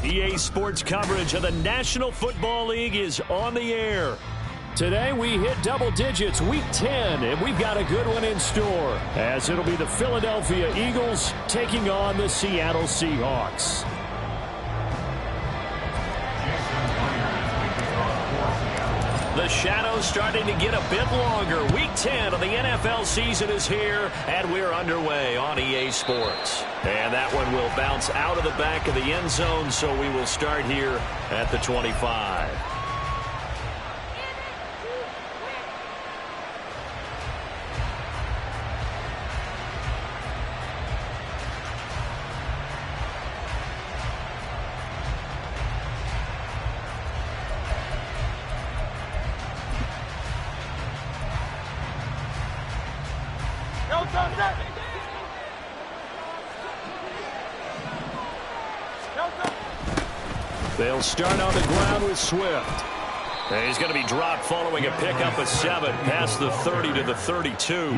EA Sports coverage of the National Football League is on the air. Today we hit double digits, week 10, and we've got a good one in store, as it'll be the Philadelphia Eagles taking on the Seattle Seahawks. The shadow's starting to get a bit longer. Week 10 of the NFL season is here, and we're underway on EA Sports. And that one will bounce out of the back of the end zone, so we will start here at the 25. They'll start on the ground with Swift. And he's going to be dropped following a pickup of 7 past the 30 to the 32.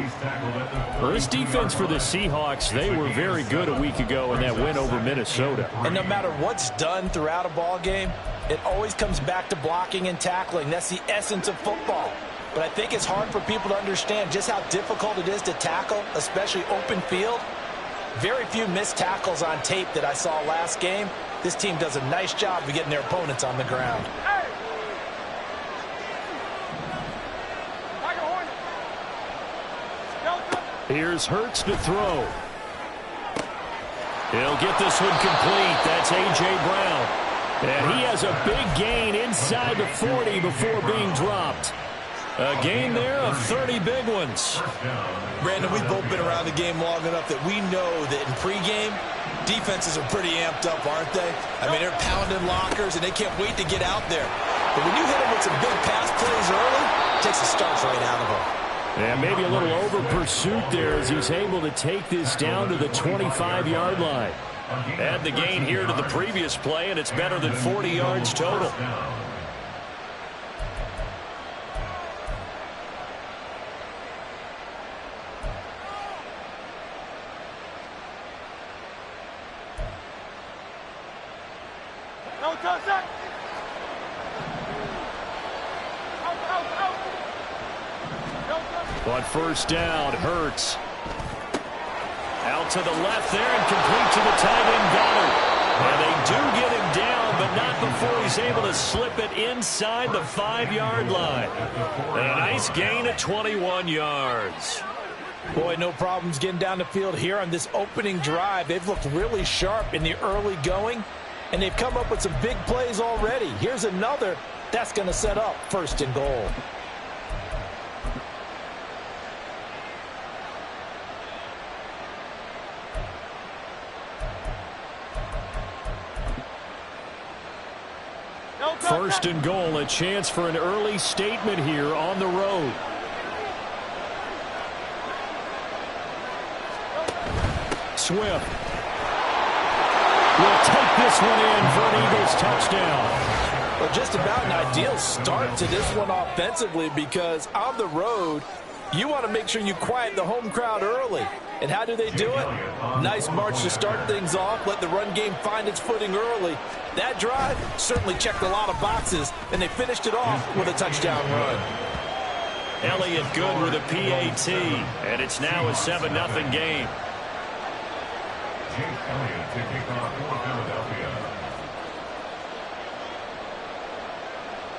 Well, this defense for the Seahawks, they were very good a week ago in that win over Minnesota. And no matter what's done throughout a ball game, it always comes back to blocking and tackling. That's the essence of football. But I think it's hard for people to understand just how difficult it is to tackle, especially open field. Very few missed tackles on tape that I saw last game. This team does a nice job of getting their opponents on the ground. Here's Hurts to throw. He'll get this one complete. That's A.J. Brown. And he has a big gain inside the 40 before being dropped. A gain there of 30 big ones. Brandon, we've both been around the game long enough that we know that in pregame, defenses are pretty amped up, aren't they? I mean, they're pounding lockers, and they can't wait to get out there. But when you hit them with some big pass plays early, it takes the starch right out of them. And maybe a little over pursuit there as he's able to take this down to the 25-yard line. Add the gain here to the previous play, and it's better than 40 yards total. On first down, Hurts. Out to the left there and complete to the tight end Goddard. And they do get him down, but not before he's able to slip it inside the 5-yard line. And a nice gain of 21 yards. Boy, no problems getting down the field here on this opening drive. They've looked really sharp in the early going, and they've come up with some big plays already. Here's another that's going to set up first and goal. First and goal, a chance for an early statement here on the road. Swift will take this one in for an Eagles touchdown. Well, just about an ideal start to this one offensively, because on the road, you want to make sure you quiet the home crowd early. And how do they do it? Nice march to start things off. Let the run game find its footing early. That drive certainly checked a lot of boxes, and they finished it off with a touchdown run. Elliott good with a PAT, and it's now a 7-0 game.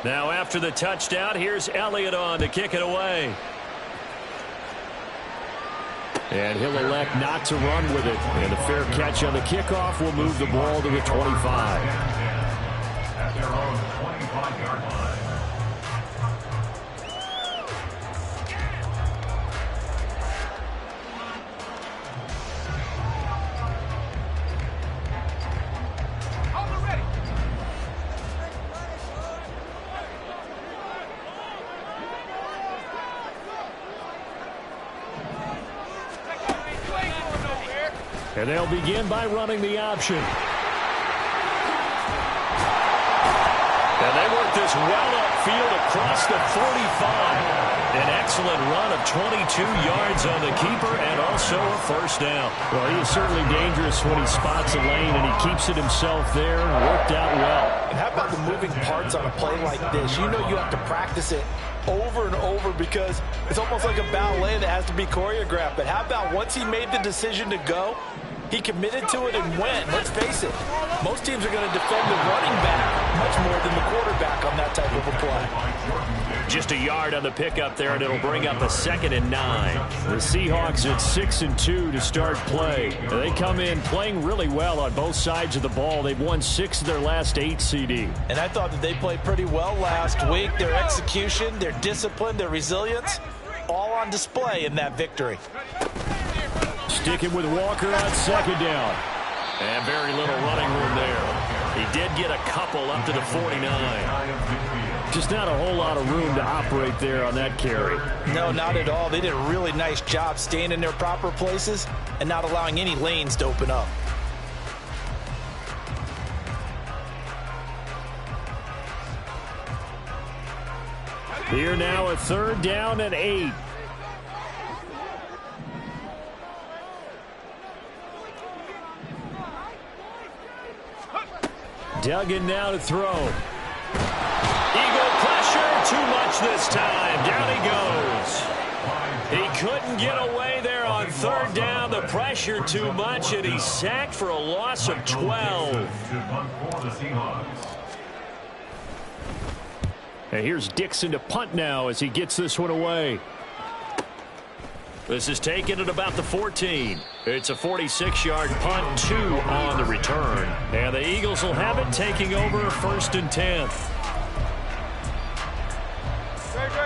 Now after the touchdown, here's Elliott on to kick it away. And he'll elect not to run with it. And a fair catch on the kickoff will move the ball to the 25. At their own 25-yard line. And they'll begin by running the option. And they work this well up field across the 45. An excellent run of 22 yards on the keeper and also a first down. Well, he is certainly dangerous when he spots a lane, and he keeps it himself there. Worked out well. And how about the moving parts on a play like this? You know you have to practice it over and over because it's almost like a ballet that has to be choreographed. But how about once he made the decision to go, he committed to it and went. Let's face it, most teams are going to defend the running back much more than the quarterback on that type of a play. Just a yard on the pickup there, and it'll bring up a 2nd and 9. The Seahawks at 6-2 to start play. They come in playing really well on both sides of the ball. They've won 6 of their last 8 CD. And I thought that they played pretty well last week. Their execution, their discipline, their resilience, all on display in that victory. Sticking with Walker on 2nd down. And very little running room there. He did get a couple up to the 49. Just not a whole lot of room to operate there on that carry. No, not at all. They did a really nice job staying in their proper places and not allowing any lanes to open up. Here now a 3rd down and 8. Duggan now to throw. Eagle pressure, too much this time. Down he goes. He couldn't get away there on 3rd down. The pressure too much, and he's sacked for a loss of 12. And here's Dixon to punt now as he gets this one away. This is taken at about the 14. It's a 46-yard punt, 2 on the return. And the Eagles will have it, taking over 1st and 10.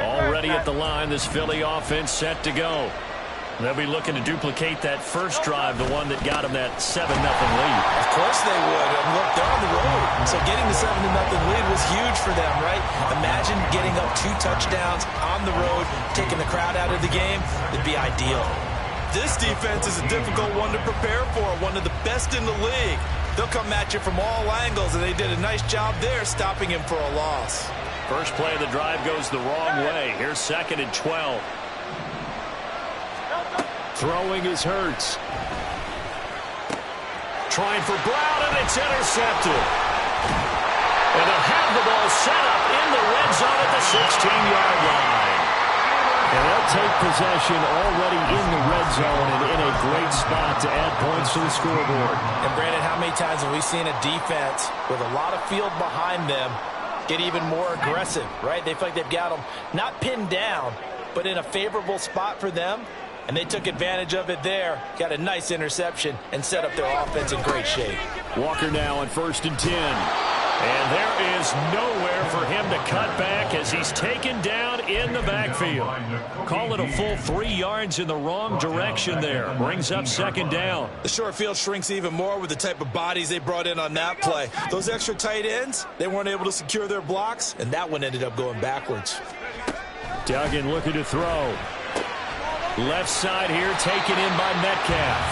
Already at the line, this Philly offense set to go. They'll be looking to duplicate that first drive, the one that got them that 7-0 lead. Of course they would. And look, they're on the road. So getting the 7-0 lead was huge for them, right? Imagine getting up 2 touchdowns on the road, taking the crowd out of the game. It'd be ideal. This defense is a difficult one to prepare for, one of the best in the league. They'll come at you from all angles, and they did a nice job there stopping him for a loss. First play of the drive goes the wrong way. Here's 2nd and 12. Throwing is Hurts. Trying for Brown, and it's intercepted. And they'll have the ball set up in the red zone at the 16-yard line. And they'll take possession already in the red zone and in a great spot to add points to the scoreboard. And Brandon, how many times have we seen a defense with a lot of field behind them get even more aggressive, right? They feel like they've got them not pinned down, but in a favorable spot for them. And they took advantage of it there. Got a nice interception and set up their offense in great shape. Walker now on 1st and 10. And there is nowhere for him to cut back as he's taken down in the backfield. Call it a full 3 yards in the wrong direction there. Brings up 2nd down. The short field shrinks even more with the type of bodies they brought in on that play. Those extra tight ends, they weren't able to secure their blocks, and that one ended up going backwards. Duggan looking to throw. Left side here taken in by Metcalf.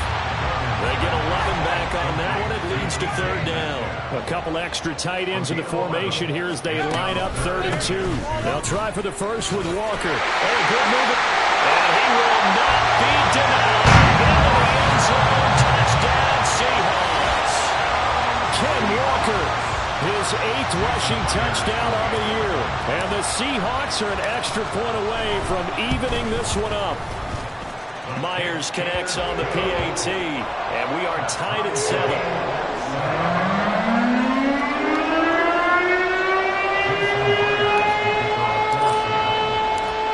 They get 11 back on that one. It leads to 3rd down. A couple extra tight ends in the formation here as they line up 3rd and 2. They'll try for the first with Walker. Oh, good move. And he will not be denied. Into the end zone. Touchdown, Seahawks. Ken Walker, his 8th rushing touchdown on the year. And the Seahawks are an extra point away from evening this one up. Myers connects on the PAT, and we are tied at 7.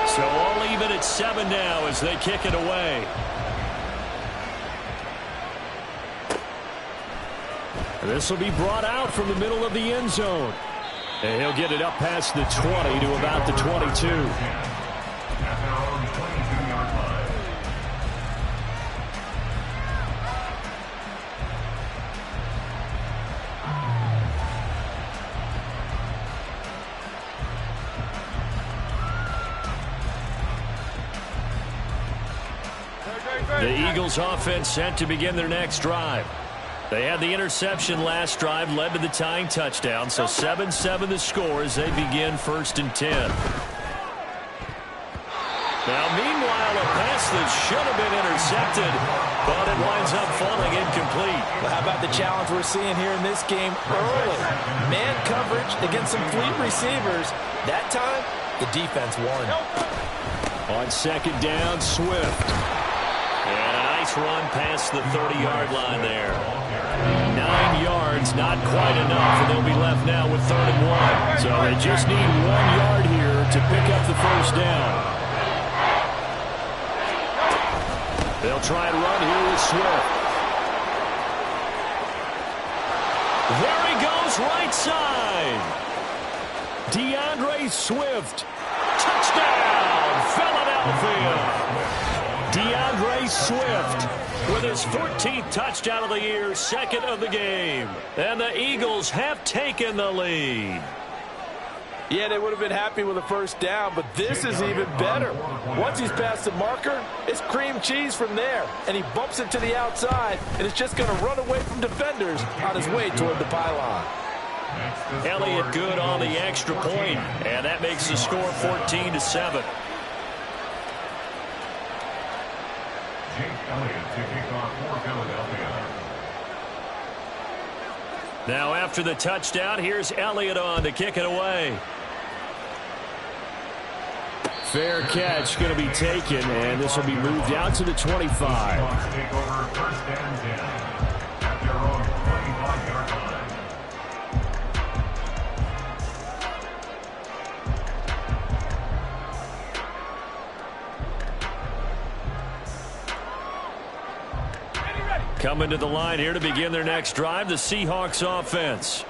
So all even at 7 now as they kick it away. This will be brought out from the middle of the end zone. And he'll get it up past the 20 to about the 22. The Eagles offense set to begin their next drive. They had the interception last drive, led to the tying touchdown, so 7-7 the score as they begin 1st and 10. Now, meanwhile, a pass that should have been intercepted, but it winds up falling incomplete. Well, how about the challenge we're seeing here in this game early? Man coverage against some fleet receivers. That time, the defense won. On 2nd down, Swift. And a nice run past the 30-yard line there. 9 yards, not quite enough, and they'll be left now with 3rd and 1. So they just need 1 yard here to pick up the 1st down. They'll try and run here with Swift. There he goes, right side. DeAndre Swift. Touchdown, Philadelphia. DeAndre Swift with his 14th touchdown of the year, 2nd of the game. And the Eagles have taken the lead. Yeah, they would have been happy with a 1st down, but this is even better. Once he's past the marker, it's cream cheese from there. And he bumps it to the outside, and it's just going to run away from defenders on his way toward the pylon. Elliott good on the extra point, and that makes the score 14-7. Now after the touchdown, here's Elliott on to kick it away. Fair catch going to be taken, and this will be moved out to the 25. Take over 1st and 10 at their own 25-yard line. Coming to the line here to begin their next drive, the Seahawks offense.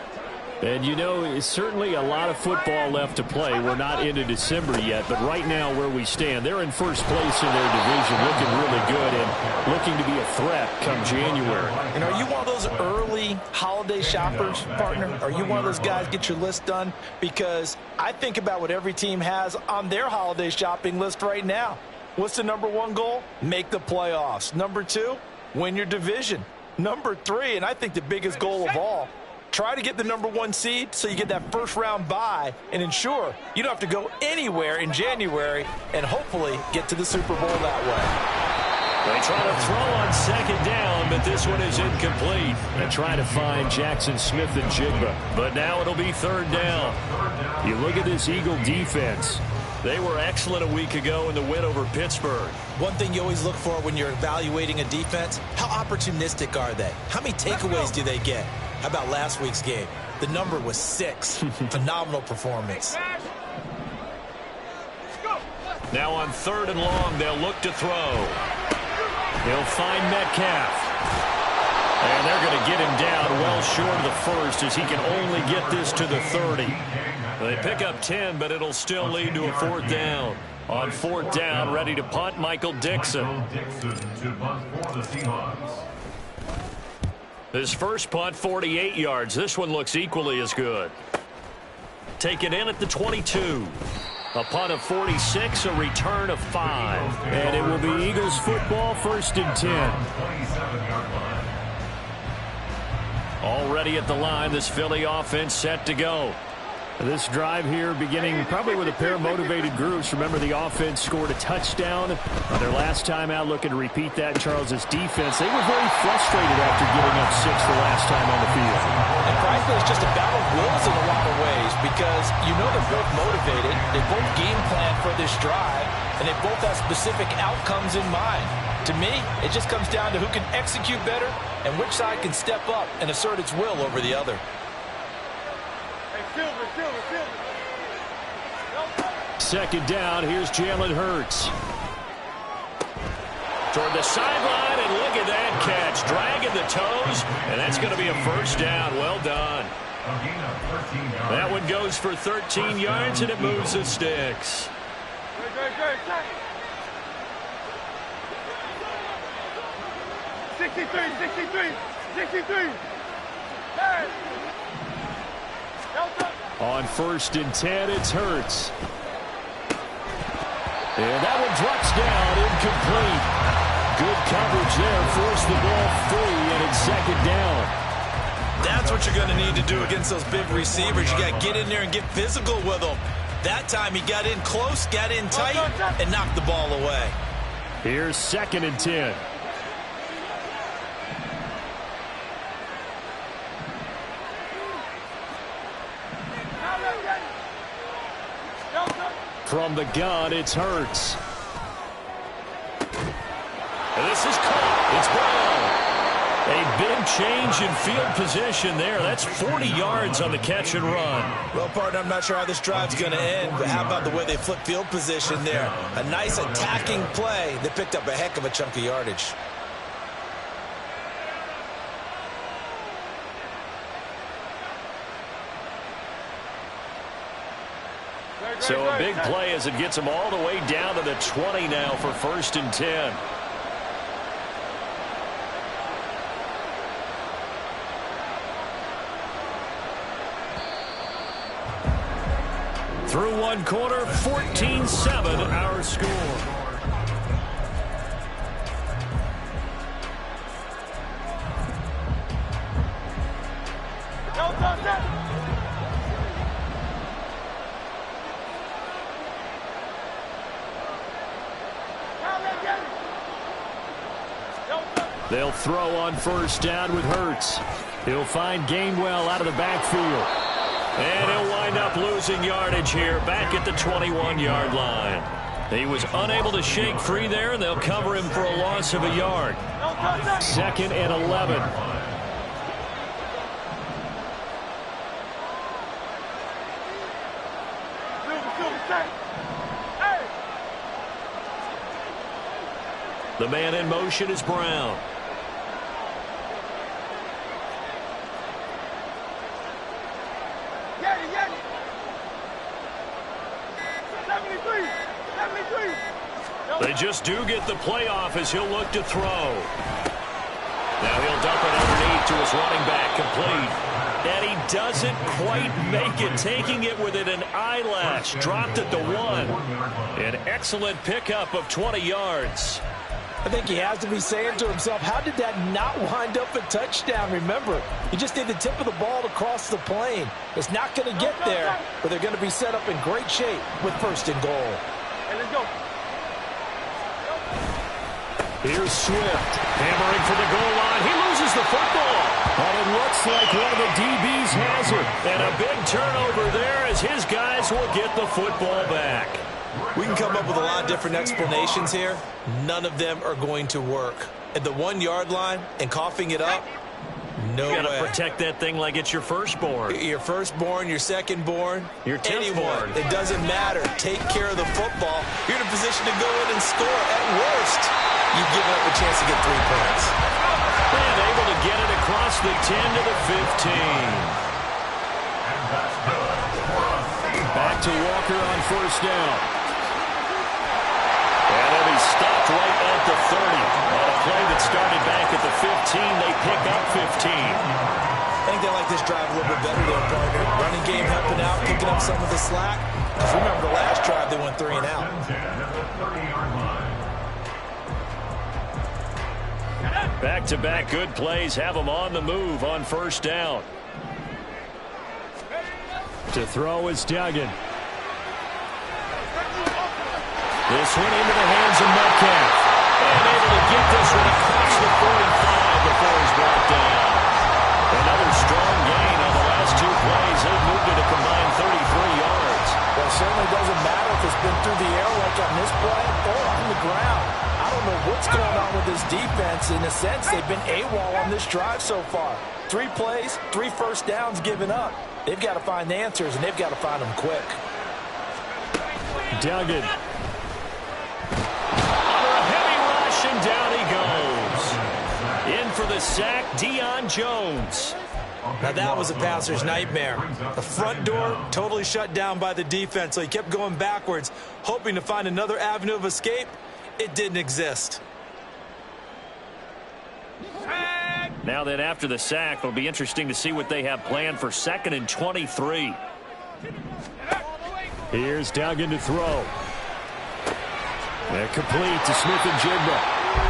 And, you know, it's certainly a lot of football left to play. We're not into December yet, but right now where we stand, they're in 1st place in their division, looking really good and looking to be a threat come January. And are you one of those early holiday shoppers, partner? Are you one of those guys get your list done? Because I think about what every team has on their holiday shopping list right now. What's the #1 goal? Make the playoffs. #2, win your division. #3, and I think the biggest goal of all, try to get the #1 seed so you get that 1st-round bye and ensure you don't have to go anywhere in January and hopefully get to the Super Bowl that way. They try to throw on 2nd down, but this one is incomplete. They try to find Jackson Smith and Jigba, but now it'll be 3rd down. You look at this Eagle defense. They were excellent a week ago in the win over Pittsburgh. One thing you always look for when you're evaluating a defense, how opportunistic are they? How many takeaways do they get? How about last week's game? The number was 6. Phenomenal performance. Now on 3rd and long, they'll look to throw. He'll find Metcalf. And they're going to get him down well short of the 1st as he can only get this to the 30. They pick up 10, but it'll still lead to a 4th down. On 4th down, ready to punt, Michael Dixon. His first punt, 48 yards. This one looks equally as good. Take it in at the 22. A punt of 46, a return of 5. And it will be Eagles football, 1st and 10. Already at the line, this Philly offense set to go. This drive here beginning probably with a pair of motivated groups. Remember, the offense scored a touchdown on their last time out, looking to repeat that in Charles's defense. They were very frustrated after giving up 6 the last time on the field. And frankly, it's just a battle of wills in a lot of ways because you know they're both motivated. They both game plan for this drive, and they both have specific outcomes in mind. To me, it just comes down to who can execute better and which side can step up and assert its will over the other. 2nd down, here's Jalen Hurts. Toward the sideline, and look at that catch. Dragging the toes, and that's going to be a 1st down. Well done. That one goes for 13 yards, and it moves the sticks. 63. On 1st and 10, it's Hurts. And that one drops down, incomplete. Good coverage there. Forced the ball free, and it's second down. That's what you're going to need to do against those big receivers. You got to get in there and get physical with them. That time he got in close, got in tight, and knocked the ball away. Here's 2nd and 10. From the gun, it's Hurts. And this is caught. It's Brown. A big change in field position there. That's 40 yards on the catch and run. Well, partner, I'm not sure how this drive's going to end, but how about the way they flip field position there? A nice attacking play that picked up a heck of a chunk of yardage. So a big play as it gets them all the way down to the 20 now for 1st and 10. Through one quarter, 14-7 our score. They'll throw on 1st down with Hurts. He'll find Gainwell out of the backfield. And he'll wind up losing yardage here back at the 21-yard line. He was unable to shake free there, and they'll cover him for a loss of a yard. 2nd and 11. The man in motion is Brown. They just do get the playoff as he'll look to throw. Now he'll dump it underneath to his running back, complete. And he doesn't quite make it, taking it within an eyelash. Dropped at the 1. An excellent pickup of 20 yards. I think he has to be saying to himself, how did that not wind up a touchdown? Remember, he just did the tip of the ball to cross the plane. It's not going to get there, but they're going to be set up in great shape with 1st and goal. Hey, let's go. Here's Swift, hammering for the goal line. He loses the football. But it looks like one of the DBs has it. And a big turnover there as his guys will get the football back. We can come up with a lot of different explanations here. None of them are going to work. At the 1-yard line and coughing it up, no way. You got to protect that thing like it's your firstborn. Your firstborn, your secondborn, your anyone. It doesn't matter. Take care of the football. You're in a position to go in and score. At worst, you've given up a chance to get 3 points. And able to get it across the 10 to the 15. Back to Walker on 1st down. And he'll be stopped right at the 30. On a play that started back at the 15, they pick up 15. I think they like this drive a little bit better there, partner. Running game helping out, picking up some of the slack. Because remember the last drive, they went 3 and out. Back-to-back good plays have them on the move on 1st down. To throw is Duggan. This one into the hands of Metcalf. And able to get this one across the 45 before he's brought down. Another strong gain on the last 2 plays. They've moved it a combined 33 yards. Well, it certainly doesn't matter if it's been through the air like on this play or on the ground. I don't know what's going on with this defense. In a sense, they've been AWOL on this drive so far. 3 plays, 3 first downs given up. They've got to find the answers, and they've got to find them quick. Duggan. Under a heavy rush, and down he goes. In for the sack, Deion Jones. Now that was a passer's nightmare. The front door totally shut down by the defense, so he kept going backwards, hoping to find another avenue of escape. It didn't exist. Now then, after the sack, it'll be interesting to see what they have planned for 2nd and 23. Here's Duggan to throw. And complete to Smith and Jigba.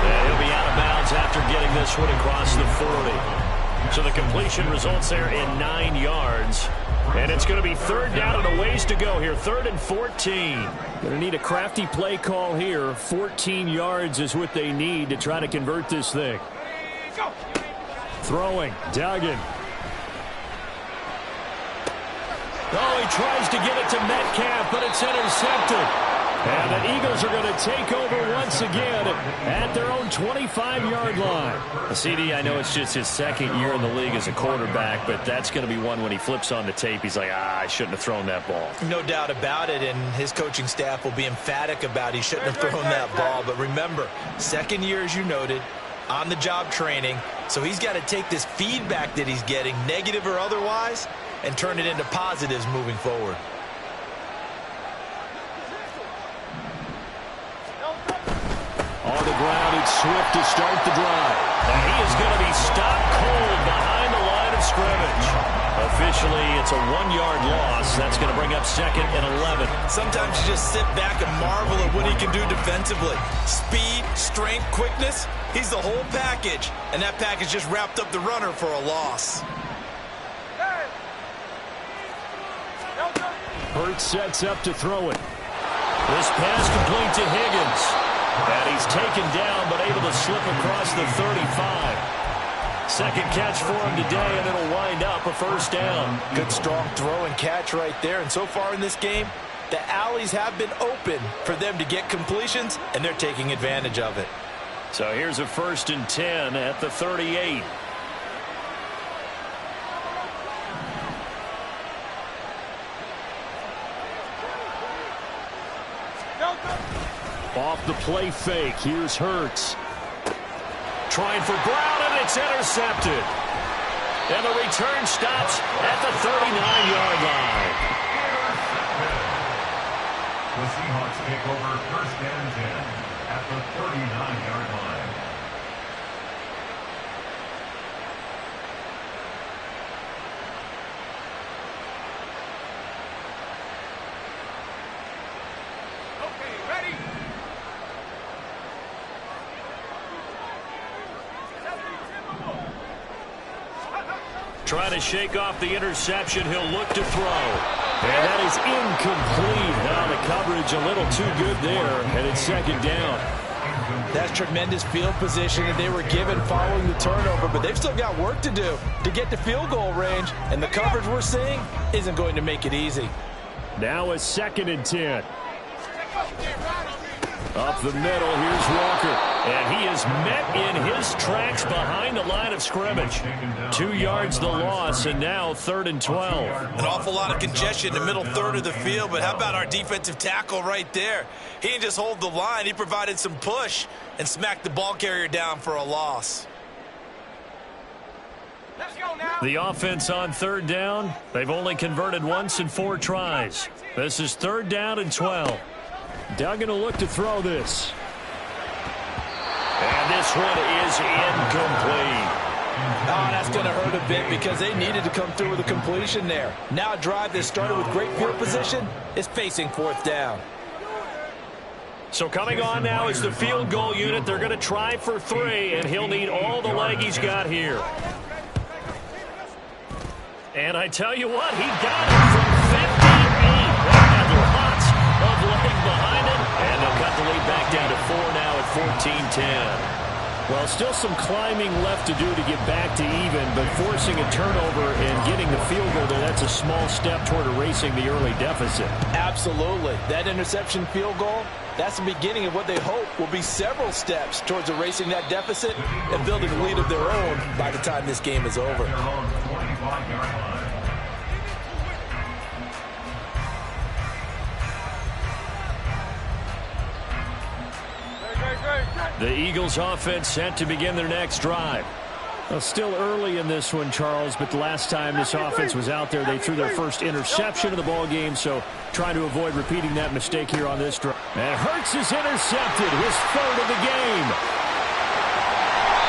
And he'll be out of bounds after getting this one across the 40. So the completion results there in 9 yards. And it's going to be third down and a ways to go here. 3rd and 14. Going to need a crafty play call here. 14 yards is what they need to try to convert this thing. Throwing. Duggan. Oh, he tries to get it to Metcalf, but it's intercepted. And the Eagles are going to take over once again at their own 25-yard line. CD, I know it's just his 2nd year in the league as a quarterback, but that's going to be one when he flips on the tape. He's like, I shouldn't have thrown that ball. No doubt about it, and his coaching staff will be emphatic about he shouldn't have thrown that ball. But remember, 2nd year, as you noted, on-the-job training, so he's got to take this feedback that he's getting, negative or otherwise, and turn it into positives moving forward. On the ground, it's Swift to start the drive. And he is going to be stopped cold behind the line of scrimmage. Officially, it's a 1-yard loss. That's going to bring up 2nd and 11. Sometimes you just sit back and marvel at what he can do defensively. Speed, strength, quickness, he's the whole package. And that package just wrapped up the runner for a loss. Hurts sets up to throw it. This pass complete to Higgins. And he's taken down, but able to slip across the 35. 2nd catch for him today, and it'll wind up a 1st down. Good, strong throw and catch right there. And so far in this game, the alleys have been open for them to get completions, and they're taking advantage of it. So here's a 1st and 10 at the 38. Off the play fake, here's Hurts. Trying for Brown, and it's intercepted. And the return stops at the 39-yard line. The Seahawks take over 1st and 10 at the 39-yard line. Trying to shake off the interception. He'll look to throw. And that is incomplete. Now the coverage a little too good there. And it's 2nd down. That's tremendous field position that they were given following the turnover, but they've still got work to do to get to field goal range. And the coverage we're seeing isn't going to make it easy. Now a 2nd and 10. Up the middle, here's Walker. And he is met in his tracks behind the line of scrimmage. 2 yards the loss, and now 3rd and 12. An awful lot of congestion in the middle third of the field, but how about our defensive tackle right there? He didn't just hold the line, he provided some push and smacked the ball carrier down for a loss. The offense on 3rd down, they've only converted once in 4 tries. This is 3rd down and 12. Duggan will look to throw this. And this one is incomplete. Oh, that's going to hurt a bit because they needed to come through with a completion there. Now a drive that started with great field position is facing 4th down. So coming on now is the field goal unit. They're going to try for 3, and he'll need all the leg he's got here. And I tell you what, he got it from 58. That had lots of leg behind it. And they'll cut the lead back down to 4 now at 14-10. Well, still some climbing left to do to get back to even, but forcing a turnover and getting the field goal there, that's a small step toward erasing the early deficit. Absolutely. That interception field goal, that's the beginning of what they hope will be several steps towards erasing that deficit and building a lead of their own by the time this game is over. The Eagles offense set to begin their next drive. Well, still early in this one, Charles, but the last time this offense was out there, they threw their first interception of the ball game, so trying to avoid repeating that mistake here on this drive. And Hurts is intercepted, his 3rd of the game.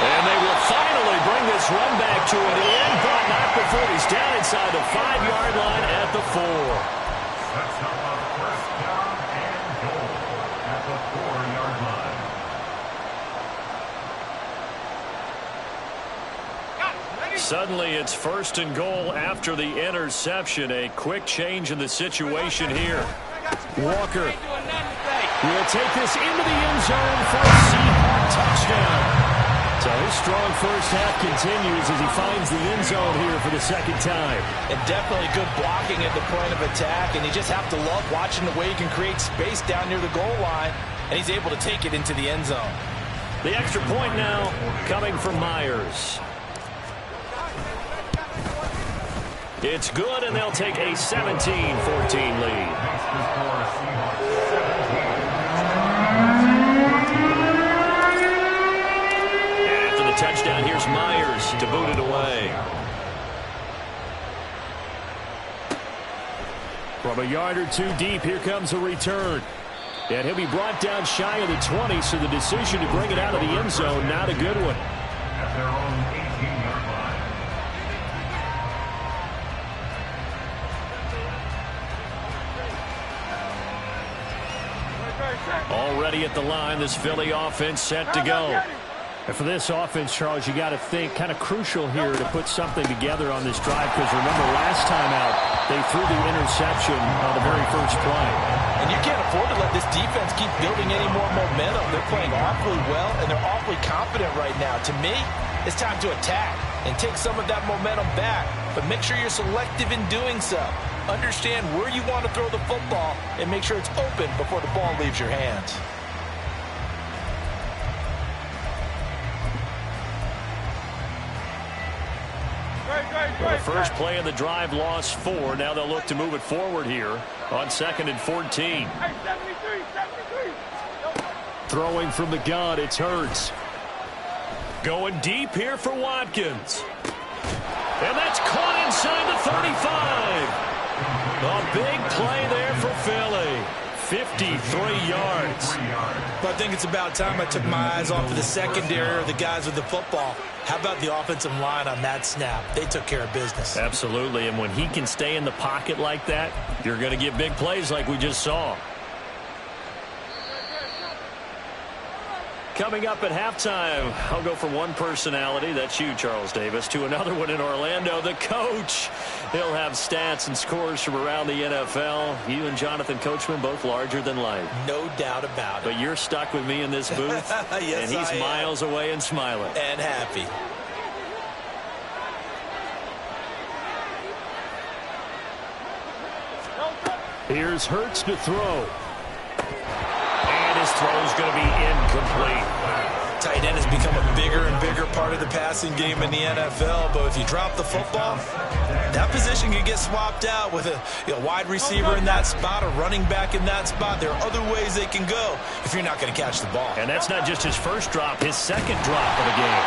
And they will finally bring this run back to an end, but not before he's down inside the 5-yard line at the 4. That's how about 1st down and goal at the 4-yard line. Suddenly it's 1st and goal after the interception. A quick change in the situation here. Walker will take this into the end zone for a Seahawk touchdown. So his strong first half continues as he finds the end zone here for the second time. And definitely good blocking at the point of attack, and you just have to love watching the way he can create space down near the goal line, and he's able to take it into the end zone. The extra point now coming from Myers. It's good, and they'll take a 17-14 lead. After the touchdown, here's Myers to boot it away. From a yard or two deep, here comes a return. And he'll be brought down shy of the 20, so the decision to bring it out of the end zone, not a good one. At their own 18-yard line. Already at the line, this Philly offense set to go. And for this offense, Charles, you got to think kind of crucial here to put something together on this drive, because remember last time out, they threw the interception on the very first play. And you can't afford to let this defense keep building any more momentum. They're playing awfully well, and they're awfully confident right now. To me, it's time to attack and take some of that momentum back, but make sure you're selective in doing so. Understand where you want to throw the football and make sure it's open before the ball leaves your hands. Well, the first play of the drive lost 4. Now they'll look to move it forward here on 2nd and 14. Throwing from the gun, it's Hurts. Going deep here for Watkins. And that's caught inside the 35. A big play there for Philly. 53 yards. But I think it's about time I took my eyes off of the secondary or the guys with the football. How about the offensive line on that snap? They took care of business. Absolutely, and when he can stay in the pocket like that, you're going to get big plays like we just saw. Coming up at halftime, I'll go from one personality, that's you, Charles Davis, to another one in Orlando, the coach. He'll have stats and scores from around the NFL. You and Jonathan Coachman, both larger than life. No doubt about it. But you're stuck with me in this booth, yes, and he's miles away and smiling. And happy. Here's Hurts to throw. His throw is going to be incomplete. Tight end has become a bigger and bigger part of the passing game in the NFL, but if you drop the football, that position can get swapped out with a wide receiver in that spot, a running back in that spot. There are other ways they can go if you're not going to catch the ball. And that's not just his first drop, his second drop of the game.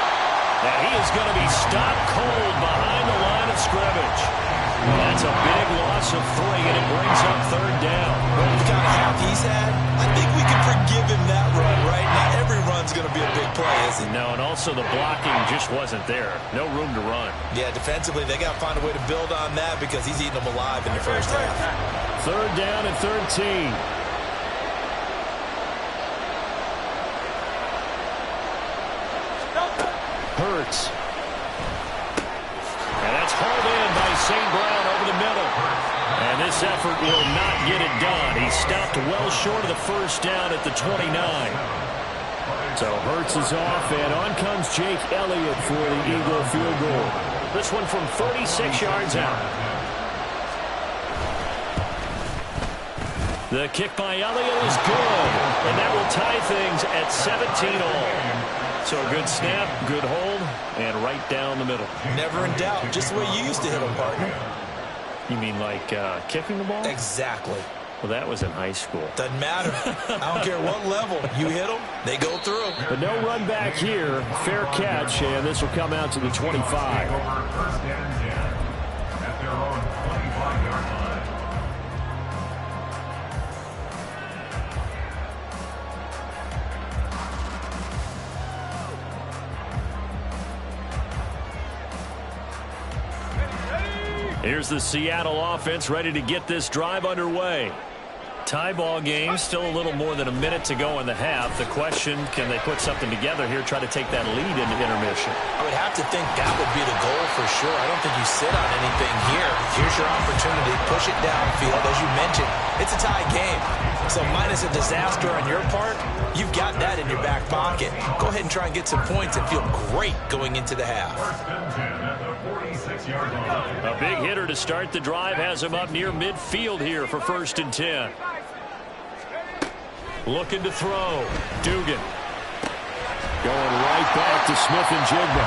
Now he is going to be stopped cold behind the line of scrimmage. That's a big loss of 3, and it brings up 3rd down. Well, with the kind of half he's had, I think we can forgive him that run, right? Not every run's going to be a big play, is it? No, and also the blocking just wasn't there. No room to run. Yeah, defensively, they got to find a way to build on that because he's eating them alive in the first half. 3rd down and 13. Hurts. And that's hauled in by St. Brown over the middle. And this effort will not get it done. He stopped well short of the first down at the 29. So Hurts is off, and on comes Jake Elliott for the Eagle field goal. This one from 36 yards out. The kick by Elliott is good, and that will tie things at 17 all. So a good snap, good hold, and right down the middle. Never in doubt. Just the way you used to hit them, partner. You mean like kicking the ball? Exactly. Well, that was in high school. Doesn't matter. I don't care what level. You hit them, they go through. But no run back here. Fair catch, and this will come out to the 25. First and 10 at their own 25-yard line. Here's the Seattle offense ready to get this drive underway. tie ball game. Still a little more than a minute to go in the half. The question, can they put something together here, try to take that lead into intermission? I would have to think that would be the goal for sure. I don't think you sit on anything here. Here's your opportunity. Push it downfield. As you mentioned, it's a tie game. So minus a disaster on your part, you've got that in your back pocket. Go ahead and try and get some points and feel great going into the half. A big hitter to start the drive has him up near midfield here for 1st and 10. Looking to throw. Dugan. Going right back to Smith and Jigba.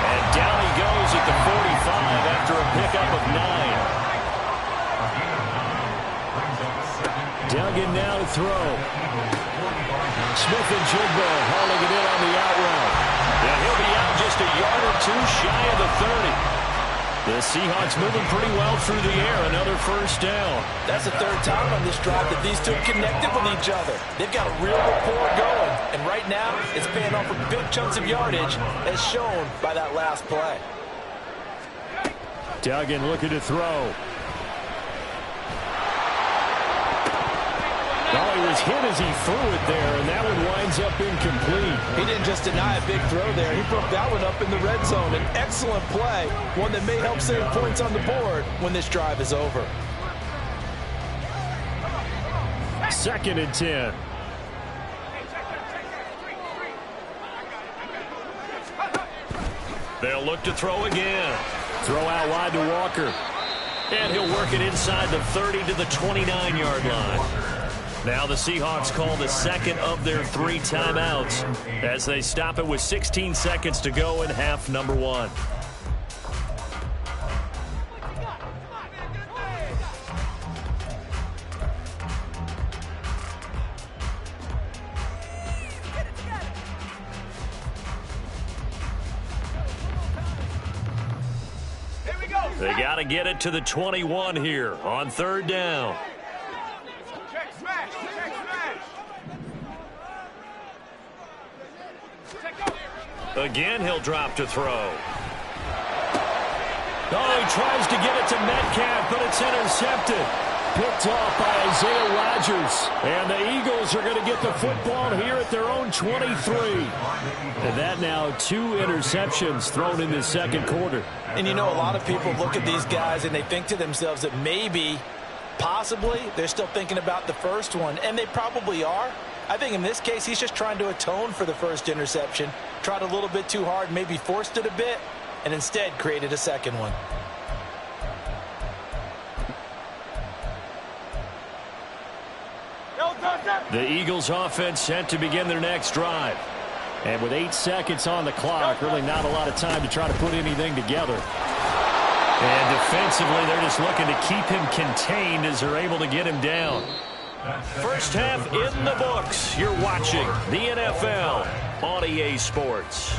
And down he goes at the 45 after a pickup of 9. Duggan now to throw. Smith and Jigba hauling it in on the out route. And he'll be out just a yard or two shy of the 30. The Seahawks moving pretty well through the air. Another 1st down. That's the 3rd time on this drive that these two connected with each other. They've got a real rapport going. And right now, it's paying off with big chunks of yardage, as shown by that last play. Duggan looking to throw. Oh, he was hit as he threw it there, and that one winds up incomplete. He didn't just deny a big throw there. He broke that one up in the red zone. An excellent play, one that may help save points on the board when this drive is over. 2nd and 10. They'll look to throw again. Throw out wide to Walker. And he'll work it inside the 30 to the 29-yard line. Now the Seahawks call the 2nd of their 3 timeouts as they stop it with 16 seconds to go in half number 1. They got to get it to the 21 here on 3rd down. Again, he'll drop to throw. Oh, he tries to get it to Metcalf, but it's intercepted. Picked off by Isaiah Rodgers. And the Eagles are going to get the football here at their own 23. And that now 2 interceptions thrown in the 2nd quarter. And you know, a lot of people look at these guys and they think to themselves that maybe, possibly, they're still thinking about the first one. And they probably are. I think in this case, he's just trying to atone for the first interception. Tried a little bit too hard, maybe forced it a bit, and instead created a 2nd one. The Eagles offense set to begin their next drive. And with 8 seconds on the clock, really not a lot of time to try to put anything together. And defensively, they're just looking to keep him contained as they're able to get him down. First half in the books. You're watching the NFL on EA Sports.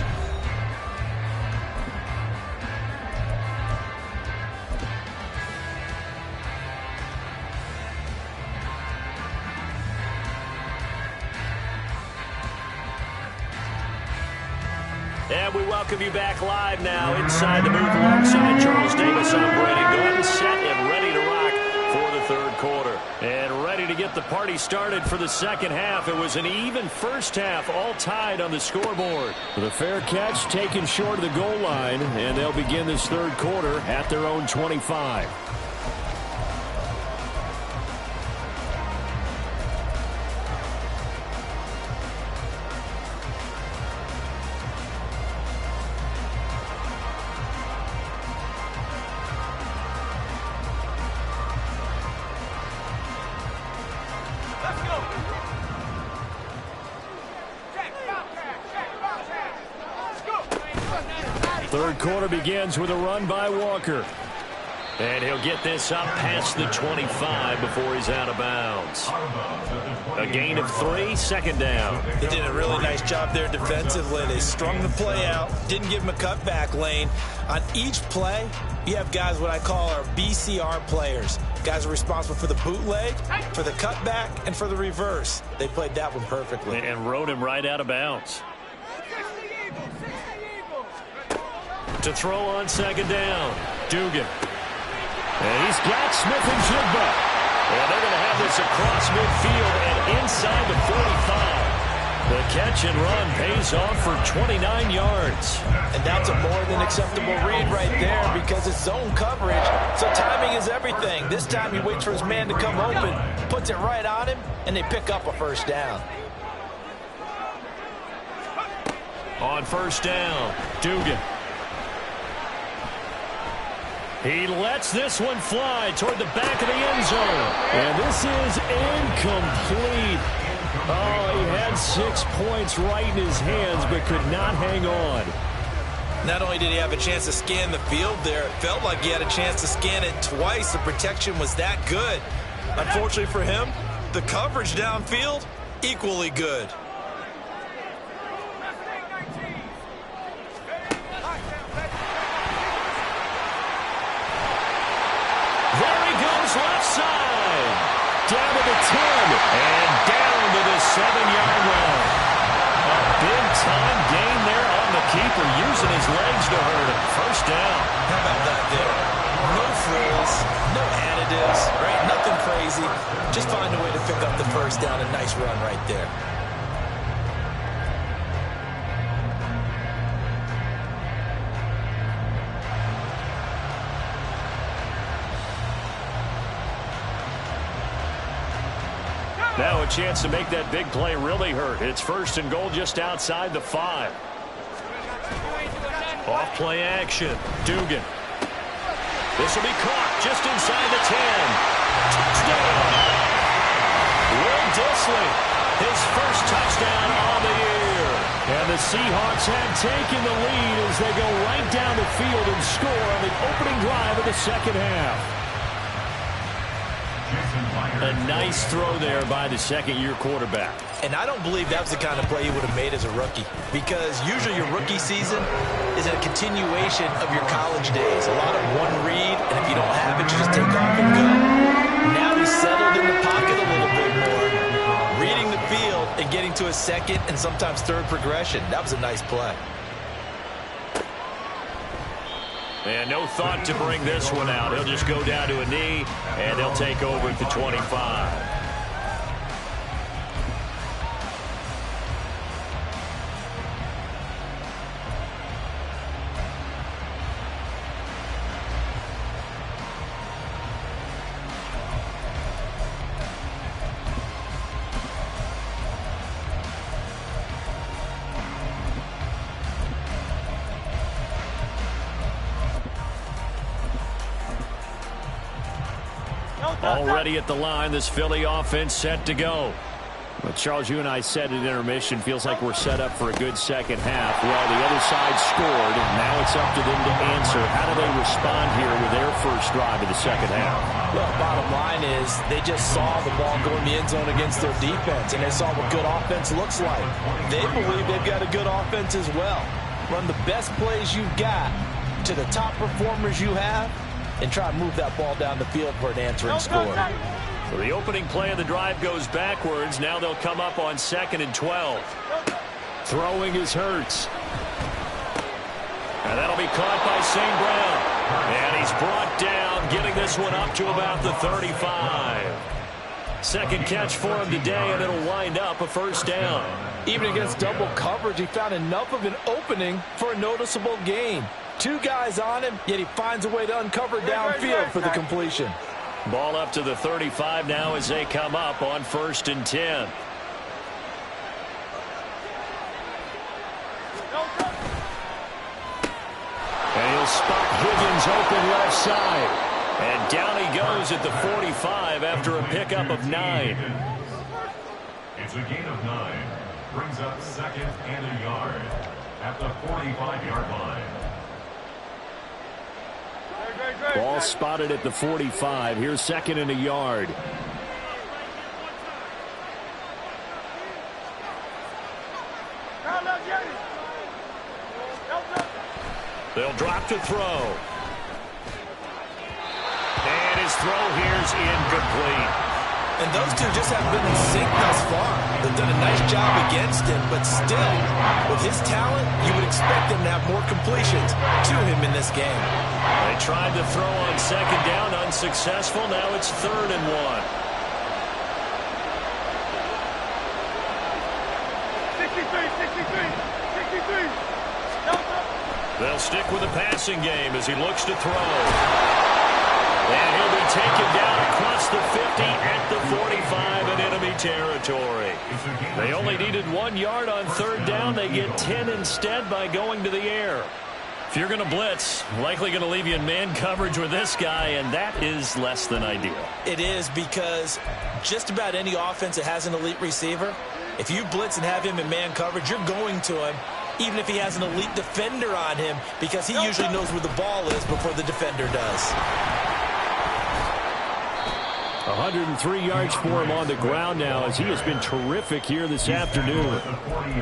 And we welcome you back live now inside the booth alongside Charles Davis. I'm Brandon Gordon, set and ready to rock for the 3rd quarter. And ready to get the party started for the 2nd half. It was an even first half, all tied on the scoreboard. The fair catch taken short of the goal line, and they'll begin this 3rd quarter at their own 25. Third quarter begins with a run by Walker. And he'll get this up past the 25 before he's out of bounds. A gain of 3, 2nd down. They did a really nice job there defensively. They strung the play out, didn't give him a cutback lane. On each play, you have guys what I call our BCR players. Guys are responsible for the bootleg, for the cutback, and for the reverse. They played that one perfectly. And rode him right out of bounds. To throw on 2nd down, Dugan. And he's got Smith and Jigba. And they're going to have this across midfield and inside the 45. The catch and run pays off for 29 yards. And that's a more than acceptable read right there because it's zone coverage, so timing is everything. This time he waits for his man to come open, puts it right on him, and they pick up a first down. On first down, Dugan. He lets this one fly toward the back of the end zone. And this is incomplete. Oh, he had 6 points right in his hands, but could not hang on. Not only did he have a chance to scan the field there, it felt like he had a chance to scan it twice. The protection was that good. Unfortunately for him, the coverage downfield, equally good. Left side, down to the 10, and down to the 7-yard line. A big-time gain there on the keeper, using his legs to hurt him. First down. How about that there? No frills, no additives, right? Nothing crazy. Just find a way to pick up the first down. A nice run right there. Now a chance to make that big play really hurt. It's first and goal just outside the 5. Off play action. Dugan. This will be caught just inside the 10. Touchdown. Will Dissly, his first touchdown on the year. And the Seahawks have taken the lead as they go right down the field and score on the opening drive of the second half. A nice throw there by the second-year quarterback. And I don't believe that was the kind of play he would have made as a rookie, because usually your rookie season is a continuation of your college days. A lot of one read, and if you don't have it, you just take off and go. Now he's settled in the pocket a little bit more, reading the field and getting to a second and sometimes third progression. That was a nice play. And no thought to bring this one out. He'll just go down to a knee, and they'll take over at the 25. Already at the line, this Philly offense set to go. But Charles, you and I said at intermission, feels like we're set up for a good second half. Well, the other side scored, and now it's up to them to answer. How do they respond here with their first drive of the second half? Well, bottom line is they just saw the ball go in the end zone against their defense, and they saw what good offense looks like. They believe they've got a good offense as well. Run the best plays you've got to the top performers you have, and try to move that ball down the field for an answering score. So the opening play of the drive goes backwards. Now they'll come up on 2nd and 12. Throwing is Hurts. And that'll be caught by St. Brown. And he's brought down, getting this one up to about the 35. Second catch for him today, and it'll wind up a first down. Even against double coverage, he found enough of an opening for a noticeable gain. 2 guys on him, yet he finds a way to uncover downfield for the completion. Ball up to the 35 now as they come up on 1st and 10. And he'll spot Higgins open left side. And down he goes at the 45 after a pickup of 9. It's a gain of 9. Brings up 2nd and a yard at the 45-yard line. Ball spotted at the 45. Here's 2nd and a yard. They'll drop to throw. And his throw here's incomplete. And those two just haven't been in sync thus far. They've done a nice job against him, but still, with his talent, you would expect him to have more completions to him in this game. They tried to throw on 2nd down, unsuccessful. Now it's 3rd and 1. They'll stick with the passing game as he looks to throw. And he'll be taken down across the 50 at the 45 in enemy territory. They only needed 1 yard on third down. They get 10 instead by going to the air. If you're going to blitz, likely going to leave you in man coverage with this guy, and that is less than ideal. It is, because just about any offense that has an elite receiver, if you blitz and have him in man coverage, you're going to him, even if he has an elite defender on him, because he usually knows where the ball is before the defender does. 103 yards for him on the ground now, as he has been terrific here this afternoon.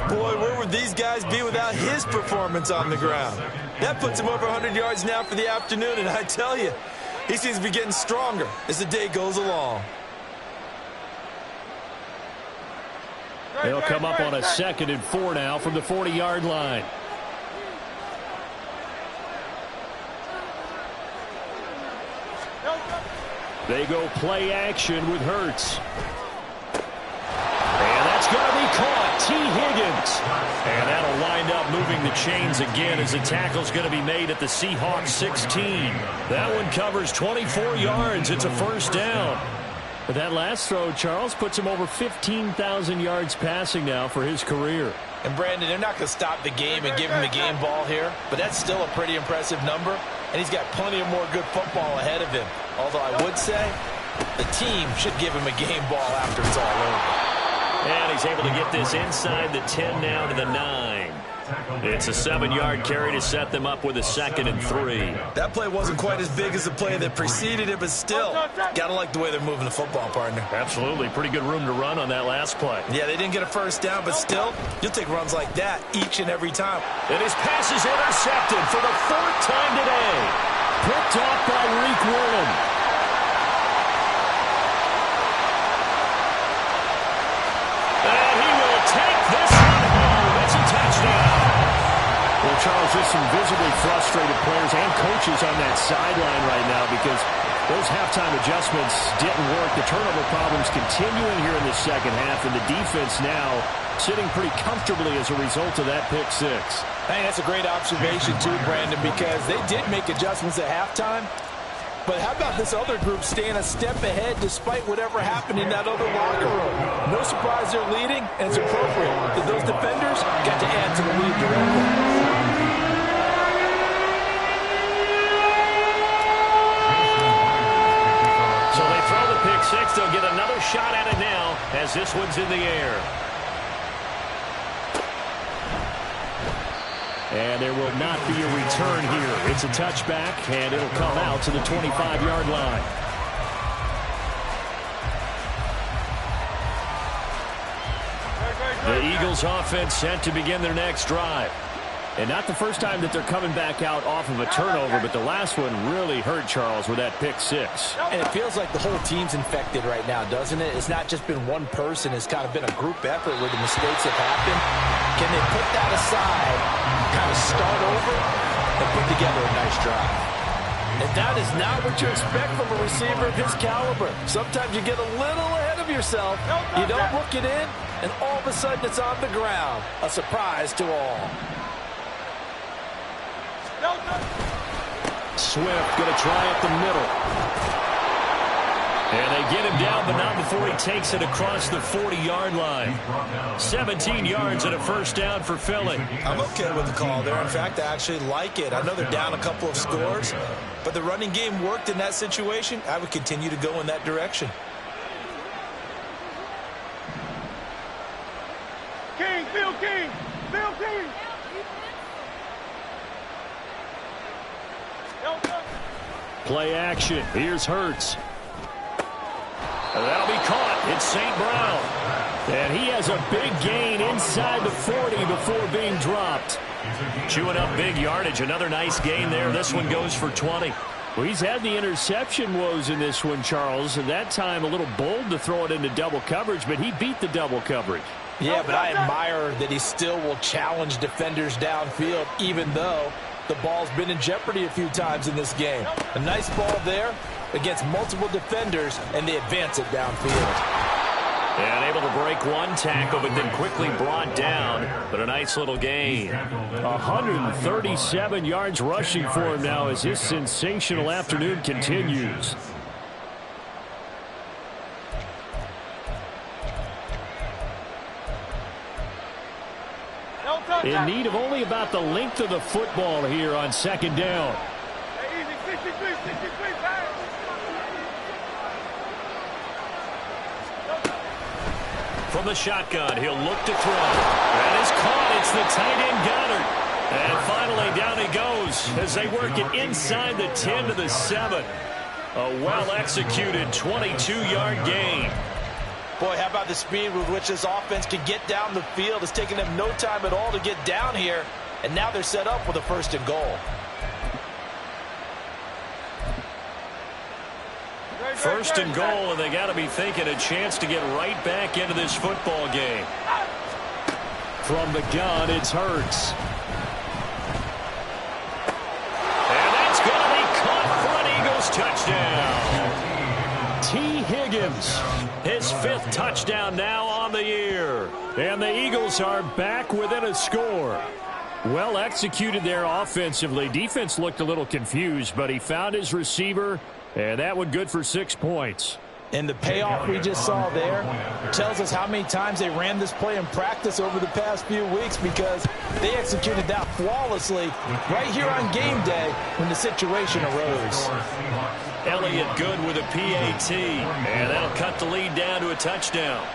Boy, where would these guys be without his performance on the ground? That puts him over 100 yards now for the afternoon, and I tell you, he seems to be getting stronger as the day goes along. They'll come up on a 2nd and 4 now from the 40-yard line. They go play action with Hurts. And that's going to be caught. T. Higgins. And that'll wind up moving the chains again as the tackle's going to be made at the Seahawks 16. That one covers 24 yards. It's a first down. But that last throw, Charles, puts him over 15,000 yards passing now for his career. And, Brandon, they're not going to stop the game and give him the game ball here, but that's still a pretty impressive number, and he's got plenty of more good football ahead of him. Although I would say the team should give him a game ball after it's all over. And he's able to get this inside the 10 now to the 9. It's a 7-yard carry to set them up with a 2nd and 3. That play wasn't quite as big as the play that preceded it, but still, gotta like the way they're moving the football, partner. Absolutely. Pretty good room to run on that last play. Yeah, they didn't get a first down, but still, you'll take runs like that each and every time. And his pass is intercepted for the 4th time today. Picked off by Reek Willen. And he will take this one home. It's a touchdown. Well, Charles, just some visibly frustrated players and coaches on that sideline right now because those halftime adjustments didn't work. The turnover problems continuing here in the second half, and the defense now sitting pretty comfortably as a result of that pick 6. Hey, that's a great observation too, Brandon, because they did make adjustments at halftime. But how about this other group staying a step ahead despite whatever happened in that other locker room? No surprise they're leading, and it's appropriate that those defenders got to add to the lead directly. So they throw the pick 6. They'll get another shot at it now as this one's in the air. And there will not be a return here. It's a touchback, and it'll come out to the 25-yard line. The Eagles offense set to begin their next drive. And not the first time that they're coming back out off of a turnover, but the last one really hurt Charles with that pick 6. And it feels like the whole team's infected right now, doesn't it? It's not just been one person. It's kind of been a group effort where the mistakes have happened. Can they put that aside, kind of start over, and put together a nice drive? And that is not what you expect from a receiver of his caliber. Sometimes you get a little ahead of yourself. You don't look it in, and all of a sudden it's on the ground. A surprise to all. Swift going to try up the middle. And they get him down, but not before he takes it across the 40-yard line. 17 yards and a first down for Philly. I'm okay with the call there. In fact, I actually like it. I know they're down a couple of scores, but the running game worked in that situation. I would continue to go in that direction. King, Phil King, Phil King. Play action. Here's Hurts. And that'll be caught. It's St. Brown. And he has a big gain inside the 40 before being dropped. Chewing up big yardage. Another nice gain there. This one goes for 20. Well, he's had the interception woes in this one, Charles. And that time a little bold to throw it into double coverage, but he beat the double coverage. Yeah, but I admire that he still will challenge defenders downfield, even though the ball's been in jeopardy a few times in this game. A nice ball there against multiple defenders, and they advance it downfield. And able to break one tackle, but then quickly brought down. But a nice little gain. 137 yards rushing for him now as this sensational afternoon continues. In need of only about the length of the football here on second down. From the shotgun, he'll look to throw. That is caught. It's the tight end Goddard. And finally, down he goes as they work it inside the 10 to the 7. A well-executed 22-yard gain. Boy, how about the speed with which this offense can get down the field? It's taken them no time at all to get down here. And now they're set up with a 1st and goal. First and goal, and they got to be thinking a chance to get right back into this football game. From the gun, it's Hurts. And that's going to be caught for an Eagles touchdown. T. Higgins, his 5th touchdown now on the year. And the Eagles are back within a score. Well executed there offensively. Defense looked a little confused, but he found his receiver. And that one good for 6 points. And the payoff we just saw there tells us how many times they ran this play in practice over the past few weeks, because they executed that flawlessly right here on game day when the situation arose. Elliott good with a PAT, and that'll cut the lead down to a touchdown.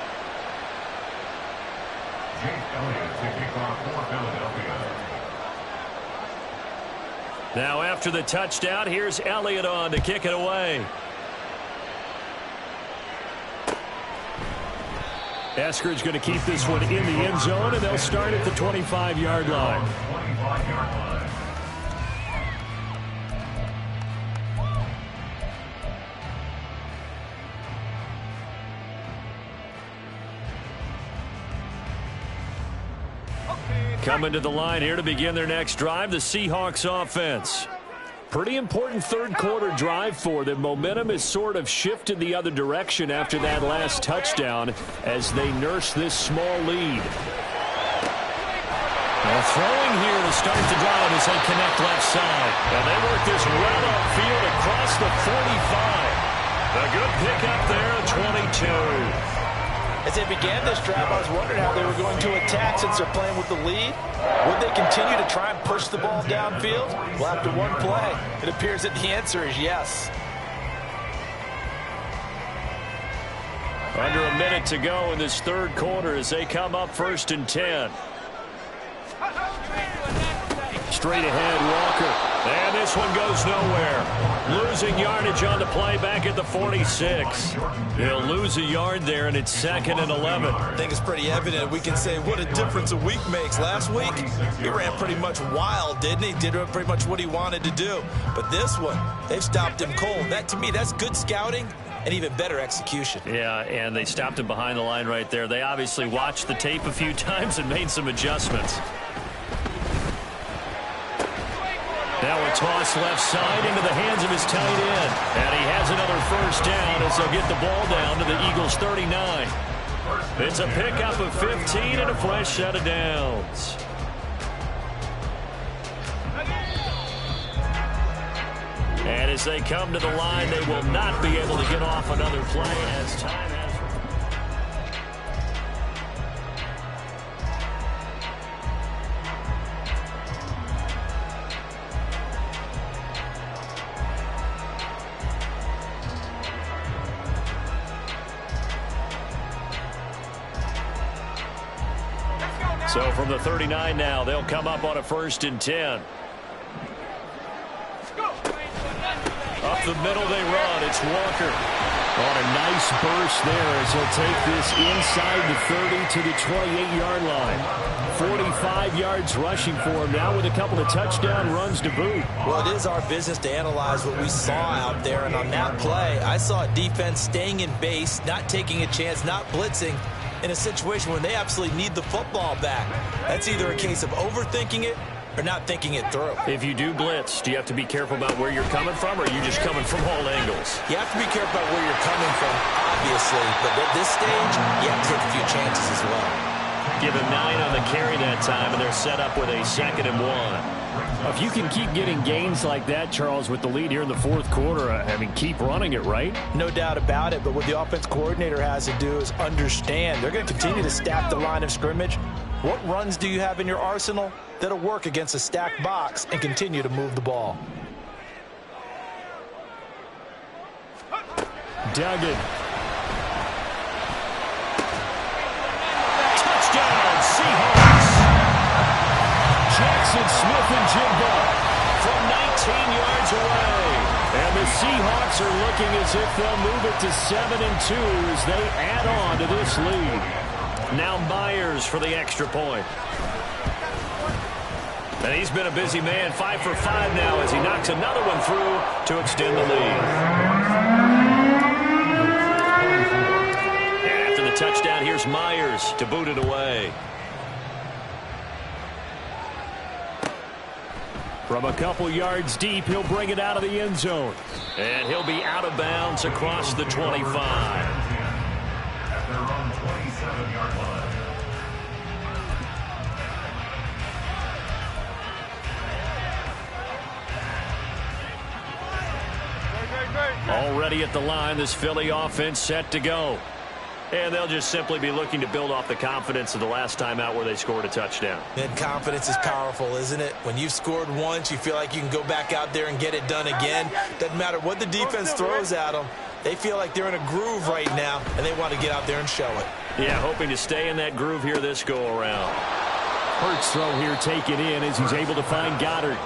Now after the touchdown, here's Elliott on to kick it away. Eskridge going to keep this one in the end zone, and they'll start at the 25-yard line. Coming to the line here to begin their next drive, the Seahawks offense. Pretty important third-quarter drive for them. Momentum has sort of shifted the other direction after that last touchdown as they nurse this small lead. Well, throwing here to start the drive as they connect left side. And they work this well upfield across the 45. A good pickup there at 22. As they began this drive, I was wondering how they were going to attack since they're playing with the lead. Would they continue to try and push the ball downfield? Well, after one play, it appears that the answer is yes. Under a minute to go in this third quarter as they come up 1st and 10. Straight ahead, Walker. And this one goes nowhere. Losing yardage on the play back at the 46. He'll lose a yard there, and it's 2nd and 11. I think it's pretty evident. We can say what a difference a week makes. Last week, he ran pretty much wild, didn't he? Did pretty much what he wanted to do. But this one, they've stopped him cold. That, to me, that's good scouting and even better execution. Yeah, and they stopped him behind the line right there. They obviously watched the tape a few times and made some adjustments. Now a toss left side into the hands of his tight end. And he has another 1st down as they'll get the ball down to the Eagles' 39. It's a pickup of 15 and a fresh set of downs. And as they come to the line, they will not be able to get off another play as time has. So from the 39 now, they'll come up on a 1st and 10. Up the middle they run. It's Walker. On a nice burst there as he'll take this inside the 30 to the 28-yard line. 45 yards rushing for him now with a couple of touchdown runs to boot. Well, it is our business to analyze what we saw out there. And on that play, I saw a defense staying in base, not taking a chance, not blitzing, in a situation when they absolutely need the football back. That's either a case of overthinking it or not thinking it through. If you do blitz, do you have to be careful about where you're coming from, or are you just coming from all angles? You have to be careful about where you're coming from, obviously, but at this stage, you have to take a few chances as well. Give him 9 on the carry that time, and they're set up with a 2nd and 1. If you can keep getting gains like that, Charles, with the lead here in the fourth quarter, I mean, keep running it, right? No doubt about it, but what the offense coordinator has to do is understand. They're going to continue to stack the line of scrimmage. What runs do you have in your arsenal that'll work against a stacked box and continue to move the ball? Duggan. Touchdown, Seahawks. Jackson Smith and Jimbo From 19 yards away. And the Seahawks are looking as if they'll move it to 7-2 as they add on to this lead. Now Myers for the extra point. And he's been a busy man, 5 for 5 now as he knocks another one through to extend the lead. And after the touchdown, here's Myers to boot it away. From a couple yards deep, he'll bring it out of the end zone. And he'll be out of bounds across the 25. At their own 27-yard line. Already at the line, this Philly offense set to go. And they'll just simply be looking to build off the confidence of the last time out where they scored a touchdown. And confidence is powerful, isn't it? When you've scored once, you feel like you can go back out there and get it done again. Doesn't matter what the defense throws at them. They feel like they're in a groove right now, and they want to get out there and show it. Yeah, hoping to stay in that groove here this go-around. Hurts throw here taken in as he's able to find Goddard.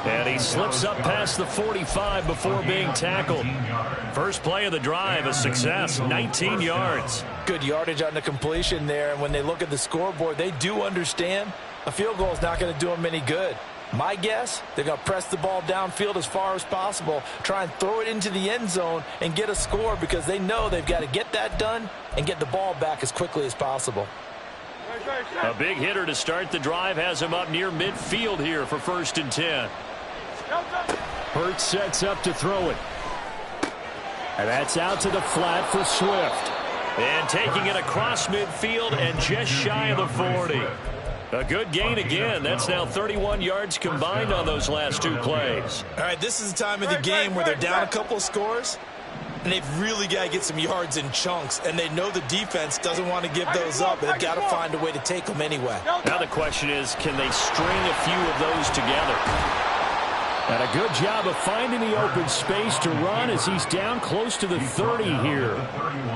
And he slips up past the 45 before being tackled. First play of the drive, a success, 19 yards. Good yardage on the completion there, and when they look at the scoreboard, they do understand a field goal is not going to do them any good. My guess, they're going to press the ball downfield as far as possible, try and throw it into the end zone and get a score because they know they've got to get that done and get the ball back as quickly as possible. A big hitter to start the drive has him up near midfield here for 1st and 10. Hurts sets up to throw it. And that's out to the flat for Swift. And taking it across midfield and just shy of the 40. A good gain again. That's now 31 yards combined on those last 2 plays. All right, this is the time of the game where they're down a couple of scores, and they've really got to get some yards in chunks, and they know the defense doesn't want to give those up, but they've got to find a way to take them anyway. Now the question is, can they string a few of those together? And a good job of finding the open space to run as he's down close to the 30 here.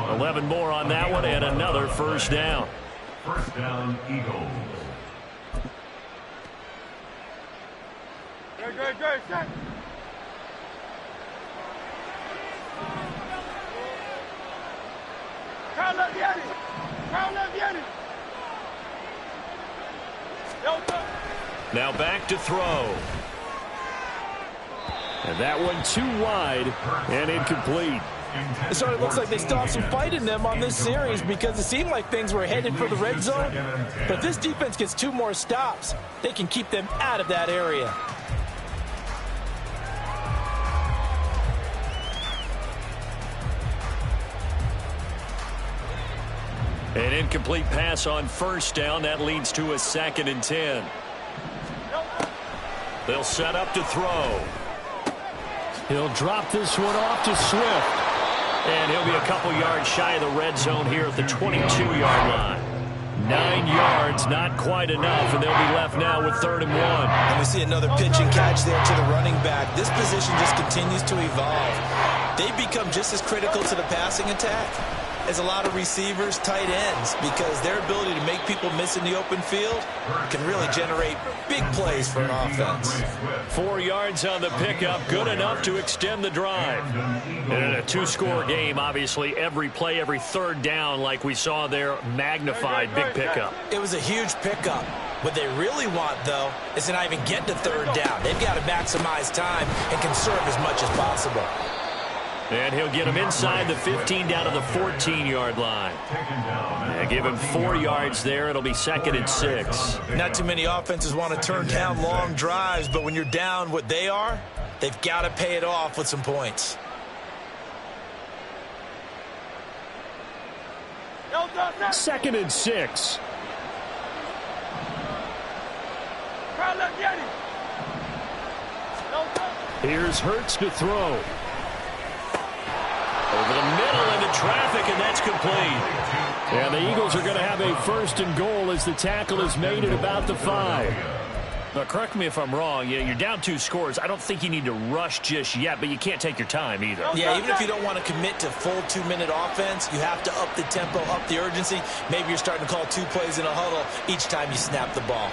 11 more on that one and another first down. First down, Eagles. Good, set. Now back to throw. And that one too wide and incomplete. It sort of looks like they still have some fight in them on this series because it seemed like things were headed for the red zone. But this defense gets 2 more stops. They can keep them out of that area. An incomplete pass on first down. That leads to a 2nd and 10. They'll set up to throw. He'll drop this one off to Swift. And he'll be a couple yards shy of the red zone here at the 22-yard line. 9 yards, not quite enough, and they'll be left now with 3rd and 1. And we see another pitch and catch there to the running back. This position just continues to evolve. They become just as critical to the passing attack as a lot of receivers, tight ends, because their ability to make people miss in the open field can really generate big plays for an offense. 4 yards on the pickup, good enough to extend the drive. And in a 2-score game, obviously, every play, every 3rd down, like we saw there, magnified big pickup. It was a huge pickup. What they really want, though, is to not even get to 3rd down. They've got to maximize time and conserve as much as possible. And he'll get him inside the 15 down to the 14-yard line. And give him 4 yards there. It'll be 2nd and 6. Not too many offenses want to turn down long drives, but when you're down what they are, they've got to pay it off with some points. Second and 6. Here's Hurts to throw. Over the middle into traffic, and that's complete. And the Eagles are going to have a 1st and goal as the tackle is made at about the 5. Now, correct me if I'm wrong. You're down 2 scores. I don't think you need to rush just yet, but you can't take your time either. Yeah, even if you don't want to commit to full 2-minute offense, you have to up the tempo, up the urgency. Maybe you're starting to call 2 plays in a huddle each time you snap the ball.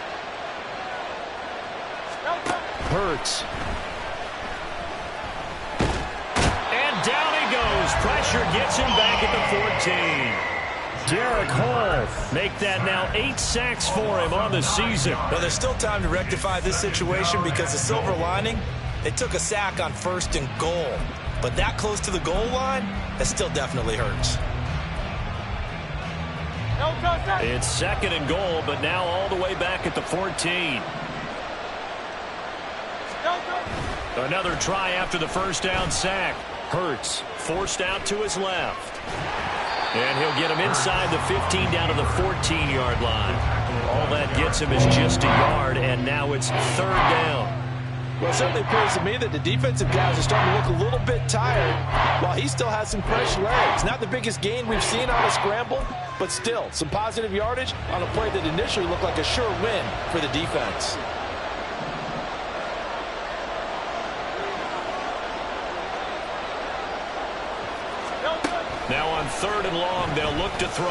Hurts. And down he goes. Pressure gets him back at the 14. Derek Hall. Make that now 8 sacks for him on the season. Well, there's still time to rectify this situation because the silver lining, they took a sack on 1st and goal. But that close to the goal line, that still definitely hurts. It's 2nd and goal, but now all the way back at the 14. Another try after the 1st down sack. Hurts forced out to his left. And he'll get him inside the 15 down to the 14-yard line. All that gets him is just a yard, and now it's 3rd down. Well, it certainly appears to me that the defensive guys are starting to look a little bit tired while he still has some fresh legs. Not the biggest gain we've seen on a scramble, but still some positive yardage on a play that initially looked like a sure win for the defense. Now on 3rd and long, they'll look to throw.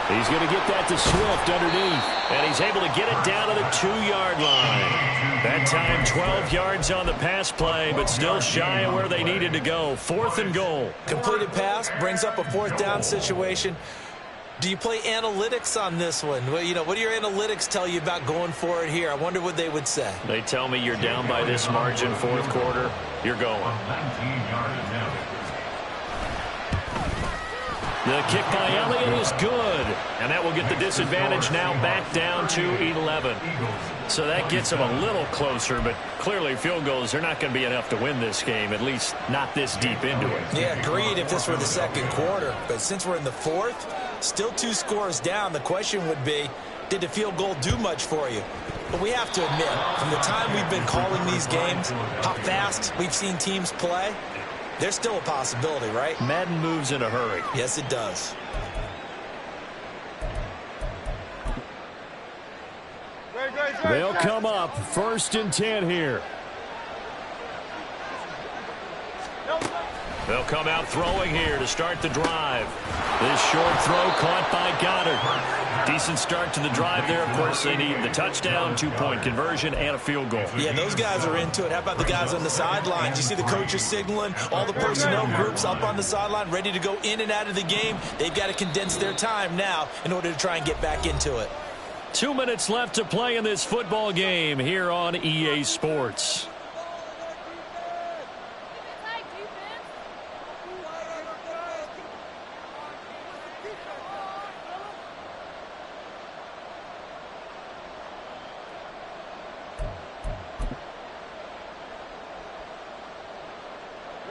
He's going to get that to Swift underneath. And he's able to get it down to the 2-yard line. That time 12 yards on the pass play, but still shy of where they needed to go. 4th and goal. Completed pass brings up a 4th down situation. Do you play analytics on this one? Well, what do your analytics tell you about going for it here? I wonder what they would say. They tell me you're down by this margin 4th quarter. You're going. The kick by Elliott is good. And that will get the disadvantage now back down to 11. So that gets them a little closer, but clearly field goals are not going to be enough to win this game, at least not this deep into it. Yeah, agreed if this were the 2nd quarter. But since we're in the 4th, still 2 scores down, the question would be, did the field goal do much for you? But we have to admit, from the time we've been calling these games, how fast we've seen teams play, there's still a possibility, right? Madden moves in a hurry. Yes, it does. They'll come up 1st and 10 here. They'll come out throwing here to start the drive. This short throw caught by Goddard. Decent start to the drive there. Of course, they need the touchdown, 2-point conversion, and a field goal. Yeah, those guys are into it. How about the guys on the sidelines? You see the coaches signaling, all the personnel groups up on the sideline ready to go in and out of the game. They've got to condense their time now in order to try and get back into it. 2 minutes left to play in this football game here on EA Sports.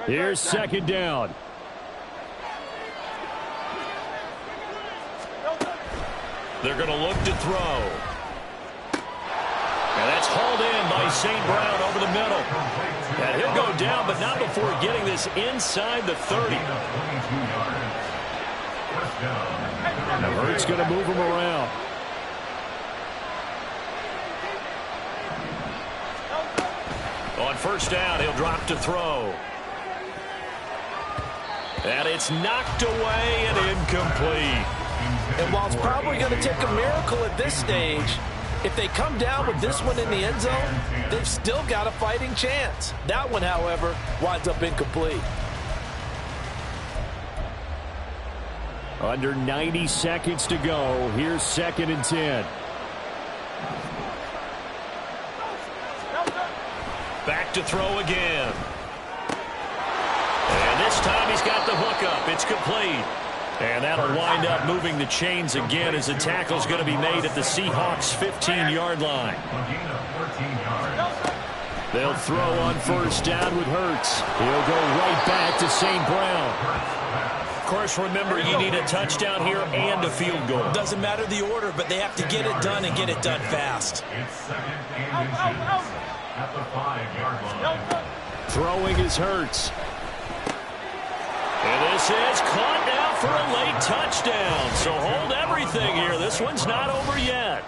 Here's 2nd down. They're going to look to throw. And that's hauled in by St. Brown over the middle. And he'll go down, but not before getting this inside the 30. Now Hurts going to move him around. On 1st down, he'll drop to throw. And it's knocked away and incomplete. And while it's probably going to take a miracle at this stage, if they come down with this one in the end zone, they've still got a fighting chance. That one, however, winds up incomplete. Under 90 seconds to go. Here's 2nd and 10. Back to throw again. And And this time he's got the hook up. It's complete. And that'll wind up moving the chains again as the tackle's going to be made at the Seahawks' 15-yard line. They'll throw on first down with Hurts. He'll go right back to St. Brown. Of course, remember, you need a touchdown here and a field goal. Doesn't matter the order, but they have to get it done and get it done fast. It's second and inches at the 5-yard line. Throwing is Hurts. And this is caught now for a late touchdown. So hold everything here. This one's not over yet.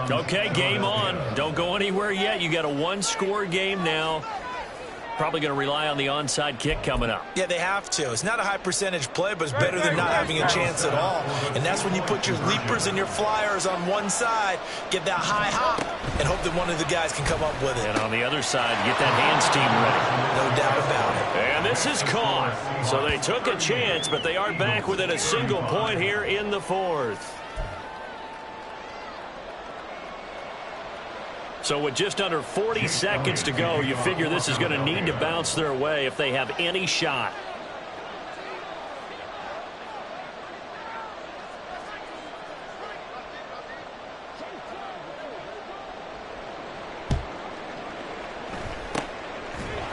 Okay, game on. Don't go anywhere yet. You got a one-score game now. Probably going to rely on the onside kick coming up. Yeah, they have to. It's not a high percentage play, but it's better than not having a chance at all. And that's when you put your leapers and your flyers on one side, get that high hop, and hope that one of the guys can come up with it. And on the other side, get that hands team ready. No doubt about it. And this is caught. So they took a chance, but they are back within a single point here in the fourth. So with just under 40 seconds to go, you figure this is going to need to bounce their way if they have any shot.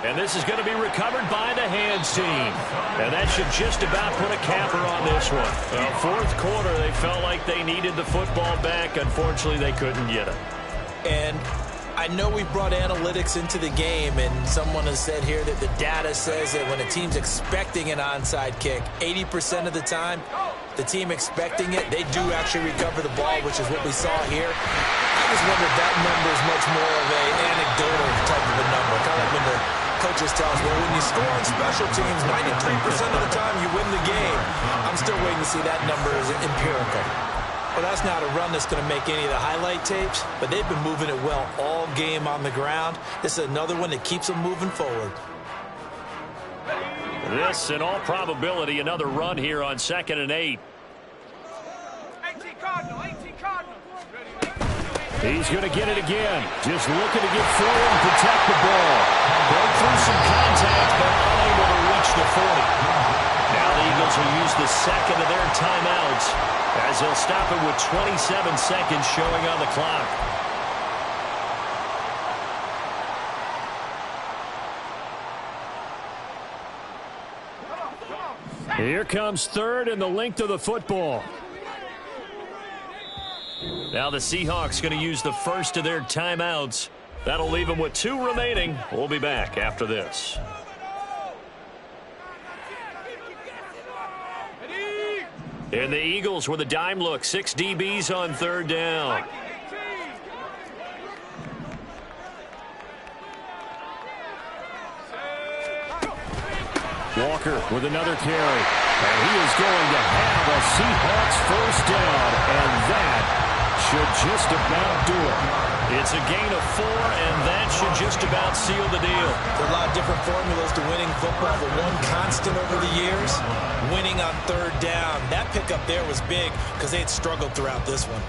And this is going to be recovered by the hands team. And that should just about put a capper on this one. Well, fourth quarter, they felt like they needed the football back. Unfortunately, they couldn't get it. And I know we brought analytics into the game, and someone has said here that the data says that when a team's expecting an onside kick, 80% of the time, the team expecting it, they do actually recover the ball, which is what we saw here. I just wonder if that number is much more of an anecdotal type of a number. Kind of like when the coaches tell us, well, when you score on special teams, 93% of the time you win the game. I'm still waiting to see that number as empirical. Well, that's not a run that's going to make any of the highlight tapes, but they've been moving it well all game on the ground. This is another one that keeps them moving forward. This, in all probability, another run here on 2nd and 8. 18 Cardinal. He's going to get it again. Just looking to get forward and protect the ball. Broke through some contact, but unable to reach the 40. Now the Eagles will use the second of their timeouts as they'll stop it with 27 seconds showing on the clock. Here comes third and the length of the football. Now the Seahawks going to use the first of their timeouts. That'll leave them with 2 remaining. We'll be back after this. And the Eagles with a dime look. 6 DBs on 3rd down. Walker with another carry. And he is going to have a Seahawks first down. And that should just about do it. It's a gain of 4, and that should just about seal the deal. There are a lot of different formulas to winning football, but one constant over the years, winning on 3rd down. That pickup there was big because they had struggled throughout this one.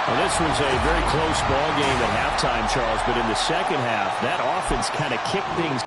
Well, this was a very close ball game at halftime, Charles, but in the second half, that offense kind of kicked things